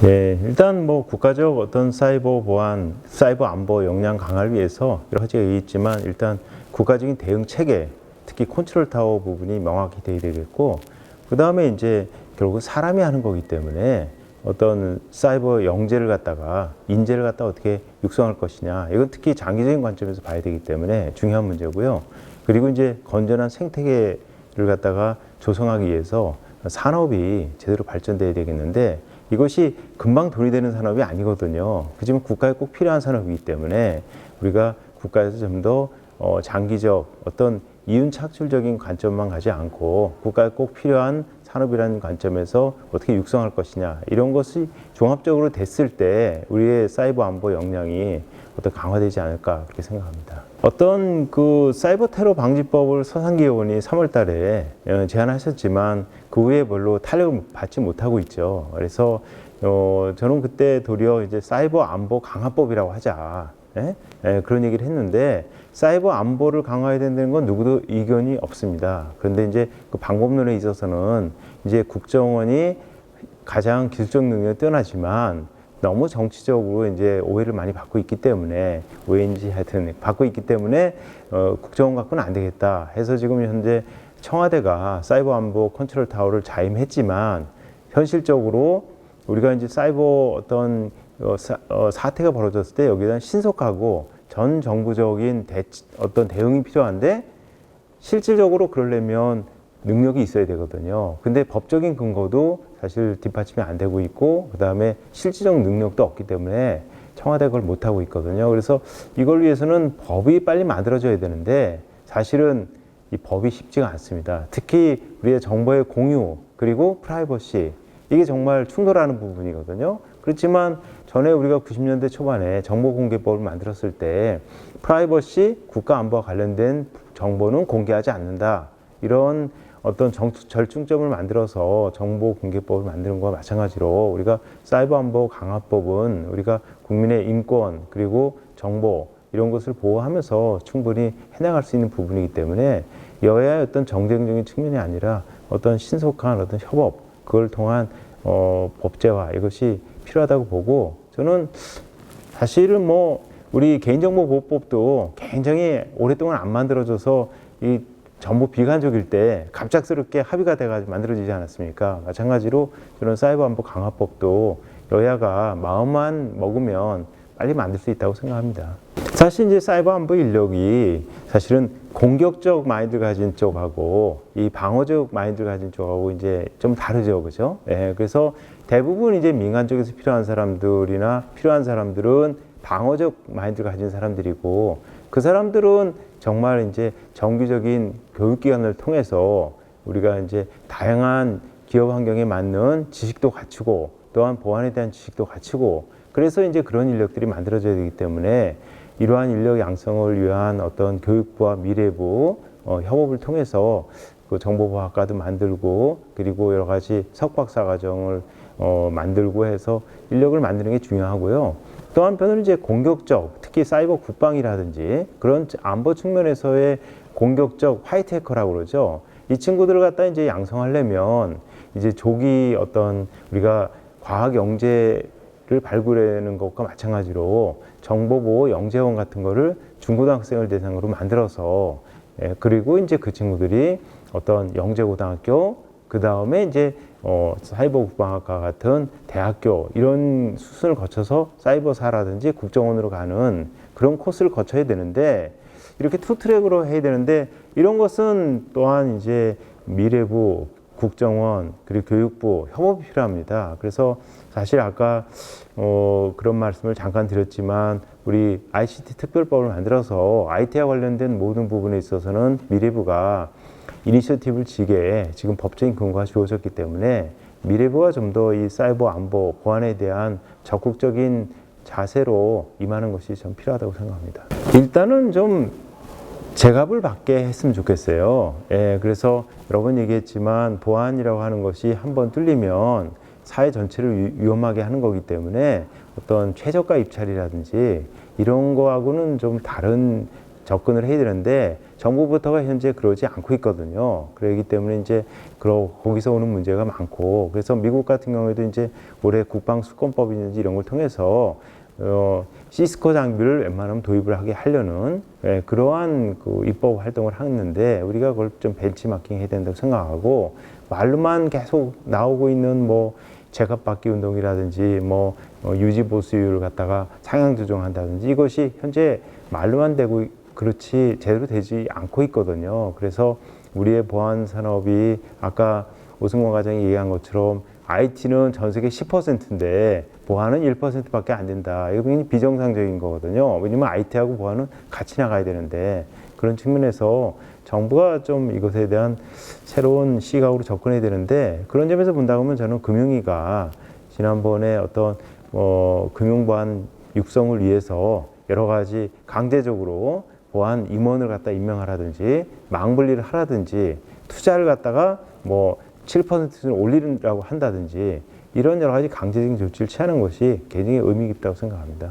네, 일단 뭐 국가적 어떤 사이버 보안, 사이버 안보 역량 강화를 위해서 여러 가지가 있지만 일단 국가적인 대응 체계, 특히 컨트롤 타워 부분이 명확히 되어야 되겠고, 그 다음에 이제 결국 사람이 하는 거기 때문에 어떤 사이버 영재를 갖다가 인재를 갖다가 어떻게 육성할 것이냐, 이건 특히 장기적인 관점에서 봐야 되기 때문에 중요한 문제고요. 그리고 이제 건전한 생태계를 갖다가 조성하기 위해서 산업이 제대로 발전돼야 되겠는데, 이것이 금방 돈이 되는 산업이 아니거든요. 그렇지만 국가에 꼭 필요한 산업이기 때문에 우리가 국가에서 좀 더 장기적 어떤 이윤착출적인 관점만 가지 않고 국가에 꼭 필요한 산업이라는 관점에서 어떻게 육성할 것이냐, 이런 것이 종합적으로 됐을 때 우리의 사이버 안보 역량이 어떤 강화되지 않을까, 그렇게 생각합니다. 어떤 그 사이버 테러 방지법을 서상기 의원이 3월 달에 제안하셨지만 그 후에 별로 탄력을 받지 못하고 있죠. 그래서 저는 그때 도리어 이제 사이버 안보 강화법이라고 하자, 그런 얘기를 했는데, 사이버 안보를 강화해야 된다는 건 누구도 이견이 없습니다. 그런데 이제 그 방법론에 있어서는 이제 국정원이 가장 기술적 능력이 뛰어나지만 너무 정치적으로 이제 오해를 많이 받고 있기 때문에, 오해인지 하여튼 받고 있기 때문에 국정원 갖고는 안 되겠다 해서 지금 현재 청와대가 사이버 안보 컨트롤 타워를 자임했지만, 현실적으로 우리가 이제 사이버 어떤 사태가 벌어졌을 때 여기에 대한 신속하고 전 정부적인 어떤 대응이 필요한데, 실질적으로 그러려면 능력이 있어야 되거든요. 근데 법적인 근거도 사실 뒷받침이 안 되고 있고, 그 다음에 실질적 능력도 없기 때문에 청와대가 그걸 못하고 있거든요. 그래서 이걸 위해서는 법이 빨리 만들어져야 되는데, 사실은 이 법이 쉽지가 않습니다. 특히 우리의 정보의 공유, 그리고 프라이버시, 이게 정말 충돌하는 부분이거든요. 그렇지만 전에 우리가 90년대 초반에 정보공개법을 만들었을 때 프라이버시, 국가안보와 관련된 정보는 공개하지 않는다, 이런 어떤 절충점을 만들어서 정보공개법을 만드는 것과 마찬가지로 우리가 사이버 안보 강화법은 우리가 국민의 인권 그리고 정보 이런 것을 보호하면서 충분히 해나갈 수 있는 부분이기 때문에 여야의 어떤 정쟁적인 측면이 아니라 어떤 신속한 어떤 협업, 그걸 통한 법제화, 이것이 필요하다고 보고, 저는 사실은 뭐 우리 개인정보보호법도 굉장히 오랫동안 안 만들어져서 이 정보 비관적일 때 갑작스럽게 합의가 돼가지고 만들어지지 않았습니까? 마찬가지로 저는 사이버 안보 강화법도 여야가 마음만 먹으면 빨리 만들 수 있다고 생각합니다. 사실 이제 사이버 안보 인력이 사실은 공격적 마인드를 가진 쪽하고 이 방어적 마인드를 가진 쪽하고 이제 좀 다르죠, 그죠? 그래서 대부분 이제 민간 쪽에서 필요한 사람들은 방어적 마인드를 가진 사람들이고, 그 사람들은 정말 이제 정기적인 교육기관을 통해서 우리가 이제 다양한 기업 환경에 맞는 지식도 갖추고, 또한 보안에 대한 지식도 갖추고, 그래서 이제 그런 인력들이 만들어져야 되기 때문에 이러한 인력 양성을 위한 어떤 교육부와 미래부 협업을 통해서 그 정보보호학과도 만들고, 그리고 여러 가지 석박사 과정을 만들고 해서 인력을 만드는 게 중요하고요. 또 한편으로 이제 공격적, 특히 사이버 국방이라든지 그런 안보 측면에서의 공격적 화이트 해커라고 그러죠. 이 친구들을 갖다 이제 양성하려면 이제 조기 어떤 우리가 과학 영재를 발굴하는 것과 마찬가지로 정보보호 영재원 같은 거를 중고등학생을 대상으로 만들어서, 그리고 이제 그 친구들이 어떤 영재고등학교, 그 다음에 이제 사이버 국방학과 같은 대학교, 이런 수순을 거쳐서 사이버사라든지 국정원으로 가는 그런 코스를 거쳐야 되는데, 이렇게 투 트랙으로 해야 되는데, 이런 것은 또한 이제 미래부, 국정원, 그리고 교육부 협업이 필요합니다. 그래서 사실 아까 그런 말씀을 잠깐 드렸지만, 우리 ICT 특별법을 만들어서 IT와 관련된 모든 부분에 있어서는 미래부가 이니셔티브를 지게 지금 법적인 근거가 주어졌기 때문에 미래부가 좀 더 이 사이버 안보 보안에 대한 적극적인 자세로 임하는 것이 좀 필요하다고 생각합니다. 일단은 좀 제값을 받게 했으면 좋겠어요. 그래서 여러 번 얘기했지만 보안이라고 하는 것이 한번 뚫리면 사회 전체를 위험하게 하는 거기 때문에 어떤 최저가 입찰이라든지 이런 거하고는 좀 다른 접근을 해야 되는데 정부부터가 현재 그러지 않고 있거든요. 그렇기 때문에 이제 거기서 오는 문제가 많고 그래서 미국 같은 경우에도 이제 올해 국방수권법이든지 이런 걸 통해서 시스코 장비를 웬만하면 도입을 하게 하려는 그러한 그 입법 활동을 하는데 우리가 그걸 좀 벤치마킹 해야 된다고 생각하고 말로만 계속 나오고 있는 뭐 제값받기 운동이라든지 뭐 유지 보수율을 갖다가 상향 조정한다든지 이것이 현재 말로만 되고 그렇지 제대로 되지 않고 있거든요. 그래서 우리의 보안 산업이 아까 오승원 과장이 얘기한 것처럼 IT는 전 세계 10%인데 보안은 1%밖에 안 된다. 이거 굉장히 비정상적인 거거든요. 왜냐면 IT하고 보안은 같이 나가야 되는데 그런 측면에서 정부가 좀 이것에 대한 새로운 시각으로 접근해야 되는데 그런 점에서 본다고 하면 저는 금융위가 지난번에 어떤 금융보안 육성을 위해서 여러 가지 강제적으로 보안 임원을 갖다 임명하라든지 망분리를 하라든지 투자를 갖다가 뭐 7%를 올리라고 한다든지 이런 여러 가지 강제적인 조치를 취하는 것이 굉장히 의미 깊다고 생각합니다.